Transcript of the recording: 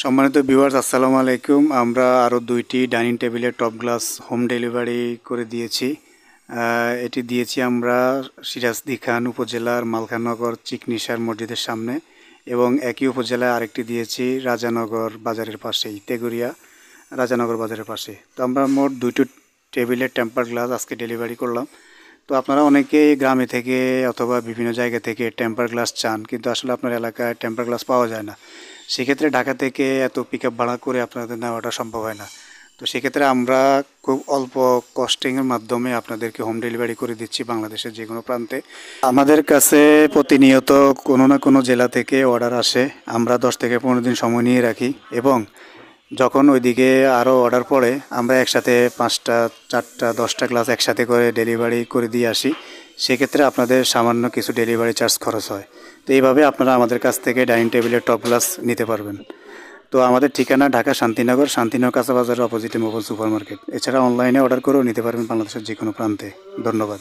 সম্মানিত ভিউয়ার্স, আসসালামু আলাইকুম। আমরা আরও দুইটি ডাইনিং টেবিলের টপ গ্লাস হোম ডেলিভারি করে দিয়েছি। এটি দিয়েছি আমরা সিরাজদি খান উপজেলার মালখানগর চিকনিশার মসজিদের সামনে, এবং একই উপজেলায় আরেকটি দিয়েছি রাজানগর বাজারের পাশেই, তেগুরিয়া রাজানগর বাজারের পাশে। তো আমরা মোট দুইটি টেবিলের টেম্পার গ্লাস আজকে ডেলিভারি করলাম। তো আপনারা অনেকেই গ্রামে থেকে অথবা বিভিন্ন জায়গা থেকে টেম্পার গ্লাস চান, কিন্তু আসলে আপনার এলাকায় টেম্পার গ্লাস পাওয়া যায় না। সেক্ষেত্রে ঢাকা থেকে এত পিক আপ ভাড়া করে আপনাদের নেওয়াটা সম্ভব হয় না। তো সেক্ষেত্রে আমরা খুব অল্প কস্টিংয়ের মাধ্যমে আপনাদেরকে হোম ডেলিভারি করে দিচ্ছি বাংলাদেশের যে কোনো প্রান্তে। আমাদের কাছে প্রতিনিয়ত কোনো না কোনো জেলা থেকে অর্ডার আসে। আমরা 10 থেকে 15 দিন সময় নিয়ে রাখি, এবং যখন ওইদিকে আরও অর্ডার পড়ে আমরা একসাথে 5টা 4টা 10টা গ্লাস একসাথে করে ডেলিভারি করে দিয়ে আসি। সেক্ষেত্রে আপনাদের সামান্য কিছু ডেলিভারি চার্জ খরচ হয়। তো এইভাবে আপনারা আমাদের কাছ থেকে ডাইনিং টেবিলের টপ গ্লাস নিতে পারবেন। তো আমাদের ঠিকানা ঢাকা শান্তিনগর কাঁচা বাজারের অপোজিটে মোবাইল সুপার মার্কেট। এছাড়া অনলাইনে অর্ডার করেও নিতে পারবেন বাংলাদেশের যে কোনো প্রান্তে। ধন্যবাদ।